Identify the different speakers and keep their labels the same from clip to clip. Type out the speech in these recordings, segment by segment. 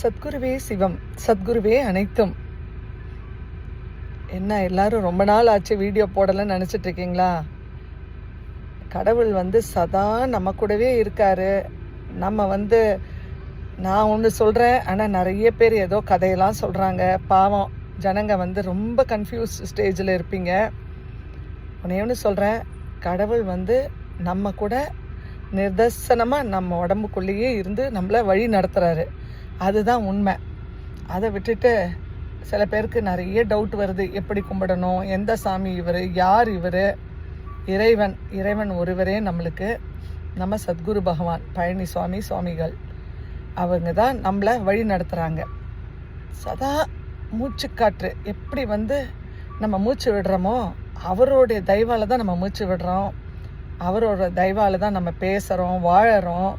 Speaker 1: சத்குருவே சிவம், சத்குருவே அனைத்தும். என்ன எல்லாரும் ரொம்ப நாள் ஆச்சு வீடியோ போடலன்னு நினச்சிட்டு இருக்கீங்களா? கடவுள் சதா நம்ம கூடவே இருக்காரு. நம்ம நான் ஒன்று சொல்கிறேன், ஆனால் நிறைய பேர் ஏதோ கதையெல்லாம் சொல்கிறாங்க. பாவம் ஜனங்க ரொம்ப கன்ஃபியூஸ் ஸ்டேஜில் இருப்பீங்க. ஒன்றே ஒன்று சொல்கிறேன், கடவுள் நம்ம கூட நிதர்சனமாக நம்ம உடம்புக்குள்ளேயே இருந்து நம்மளை வழி நடத்துகிறாரு. அதுதான் உண்மை. அதை விட்டுட்டு சில பேருக்கு நிறைய டவுட் வருது. எப்படி கும்பிடணும், எந்த சாமி இவர், யார் இவர்? இறைவன் ஒருவரே நம்மளுக்கு. நம்ம சத்குரு பகவான் பழனி சுவாமிகள் அவங்க தான் நம்மளை வழி நடத்துகிறாங்க. சதா மூச்சுக்காற்று எப்படி நம்ம மூச்சு விடுறோமோ அவருடைய தயவால் தான் நம்ம மூச்சு விடுறோம். அவரோட தயவால் தான் நம்ம பேசுகிறோம், வாழறோம்,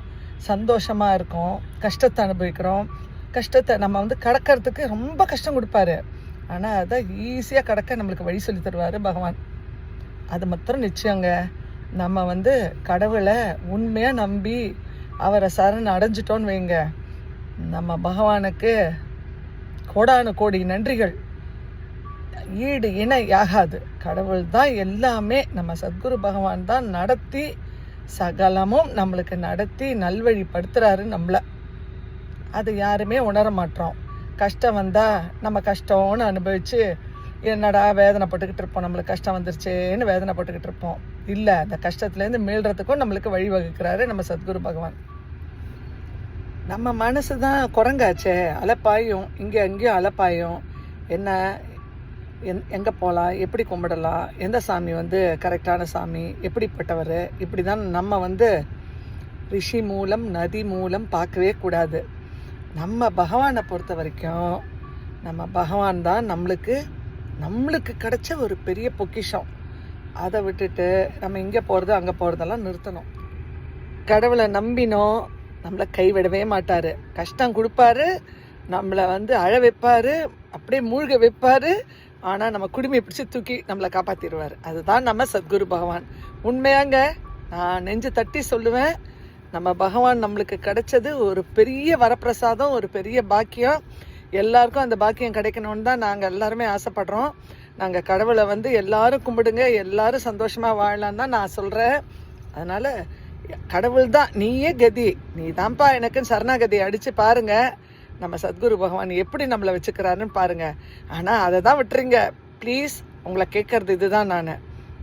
Speaker 1: சந்தோஷமாக இருக்கோம், கஷ்டத்தை அனுபவிக்கிறோம். கஷ்டத்தை நம்ம கடக்கிறதுக்கு ரொம்ப கஷ்டம் கொடுப்பாரு, ஆனால் அதை ஈஸியாக கடக்க நம்மளுக்கு வழி சொல்லி தருவார் பகவான். அது மாத்திரம் நிச்சயங்க. நம்ம கடவுளை உண்மையாக நம்பி அவரை சரண் அடைஞ்சிட்டோன்னு வைங்க, நம்ம பகவானுக்கு கோடானு கோடி நன்றிகள். ஈடு இணை ஆகாது. கடவுள் தான் எல்லாமே. நம்ம சத்குரு பகவான் தான் நடத்தி சகலமும் நம்மளுக்கு நடத்தி நல்வழிப்படுத்துகிறாரு நம்மளை. அது யாருமே உணர மாட்டோம். கஷ்டம் வந்தால் நம்ம கஷ்டம்னு அனுபவித்து என்னடா வேதனைப்பட்டுக்கிட்டு இருப்போம், நம்மளுக்கு கஷ்டம் வந்துருச்சேன்னு வேதனைப்பட்டுக்கிட்டு இருப்போம். இல்லை, அந்த கஷ்டத்துலேருந்து மீள்றதுக்கும் நம்மளுக்கு வழி வகுக்கிறாரு நம்ம சத்குரு பகவான். நம்ம மனசு தான் குரங்காச்சே, அலப்பாயும், இங்கே அங்கேயும் அலப்பாயும். என்ன எங்கே போகலாம், எப்படி கும்பிடலாம், எந்த சாமி கரெக்டான சாமி, எப்படிப்பட்டவர், இப்படி தான் நம்ம ரிஷி மூலம் நதி மூலம் பார்க்கவே கூடாது. நம்ம பகவானை பொறுத்த வரைக்கும் நம்ம பகவான் தான் நம்மளுக்கு கிடைச்ச ஒரு பெரிய பொக்கிஷம். அதை விட்டுட்டு நம்ம இங்கே போகிறது அங்கே போகிறதெல்லாம் நிறுத்தணும். கடவுளை நம்பினோம், நம்மளை கைவிடவே மாட்டார். கஷ்டம் கொடுப்பாரு, நம்மளை அழ வைப்பார், அப்படியே மூழ்க வைப்பார். ஆனால் நம்ம குடுமையை பிடிச்சி தூக்கி நம்மளை காப்பாற்றிடுவார். அதுதான் நம்ம சத்குரு பகவான். உண்மையாங்க, நான் நெஞ்சு தட்டி சொல்லுவேன், நம்ம பகவான் நம்மளுக்கு கிடைச்சது ஒரு பெரிய வரப்பிரசாதம், ஒரு பெரிய பாக்கியம். எல்லாருக்கும் அந்த பாக்கியம் கிடைக்கணும்னு தான் நாங்கள் எல்லாருமே ஆசைப்படுறோம். நாங்கள் கடவுளை எல்லாரும் கும்பிடுங்க, எல்லாரும் சந்தோஷமாக வாழலான்னு தான் நான் சொல்கிறேன். அதனால் கடவுள் தான், நீயே கதி, நீ தான்ப்பா எனக்குன்னு சரணாகதி அடித்து பாருங்கள். நம்ம சத்குரு பகவான் எப்படி நம்மளை வச்சுக்கிறாருன்னு பாருங்கள். ஆனால் அதை தான் விட்டுறீங்க. ப்ளீஸ், உங்களை கேட்குறது இதுதான்.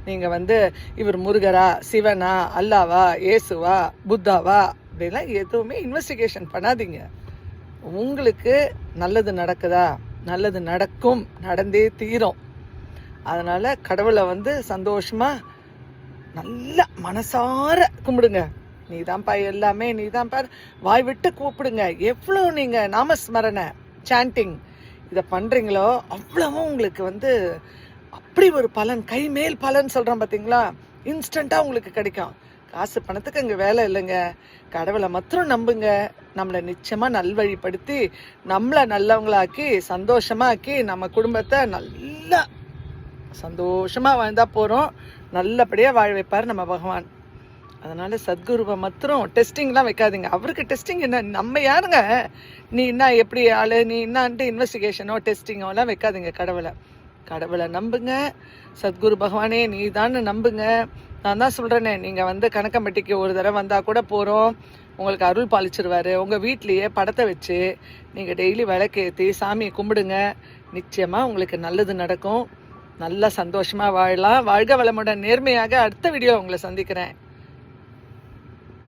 Speaker 1: நீங்கள் இவர் முருகரா, சிவனா, அல்லாவா, இயேசுவா, புத்தாவா அப்படிலாம் எதுவுமே இன்வெஸ்டிகேஷன் பண்ணாதீங்க. உங்களுக்கு நல்லது நடக்குதா, நல்லது நடக்கும், நடந்தே தீரும். அதனால் கடவுளை சந்தோஷமாக நல்ல மனசார கும்பிடுங்க. நீ தான்ப்பா எல்லாமே, நீ தான்ப்பா, வாய் விட்டு கூப்பிடுங்க. எவ்வளோ நீங்கள் நாமஸ்மரணை சாண்டிங் இதை பண்ணுறீங்களோ அவ்வளவும் உங்களுக்கு அப்படி ஒரு பலன், கை மேல் பலன் சொல்கிறோம் பார்த்தீங்களா, இன்ஸ்டண்ட்டாக உங்களுக்கு கிடைக்கும். காசு பணத்துக்கு அங்கே வேலை இல்லைங்க. கடவுளை மாத்திரம் நம்புங்க. நம்மளை நிச்சயமாக நல்வழிப்படுத்தி நம்மளை நல்லவங்களாக்கி சந்தோஷமாக்கி நம்ம குடும்பத்தை நல்லா சந்தோஷமாக வாழ்ந்தால் போகிறோம். நல்லபடியாக வாழ வைப்பார் நம்ம பகவான். அதனால் சத்குருவை மாத்திரம் டெஸ்டிங்லாம் வைக்காதீங்க. அவருக்கு டெஸ்டிங் என்ன, நம்ம யாருங்க? நீ என்ன எப்படி ஆள், நீ என்னான்ட்டு இன்வெஸ்டிகேஷனோ டெஸ்டிங்கோலாம் வைக்காதீங்க. கடவுளை நம்புங்க. சத்குரு பகவானே நீ தான் நம்புங்க. நான் தான் சொல்கிறேனே, நீங்கள் கணக்கம்பட்டிக்கு ஒரு தடவை வந்தால் கூட போகிறோம், உங்களுக்கு அருள் பாலிச்சிருவார். உங்கள் வீட்லேயே படத்தை வச்சு நீங்கள் டெய்லி விளக்கேற்றி சாமியை கும்பிடுங்க. நிச்சயமாக உங்களுக்கு நல்லது நடக்கும். நல்லா சந்தோஷமாக வாழலாம். வாழ்க வளமுடன். நேர்மையாக அடுத்த வீடியோ உங்களை சந்திக்கிறேன்.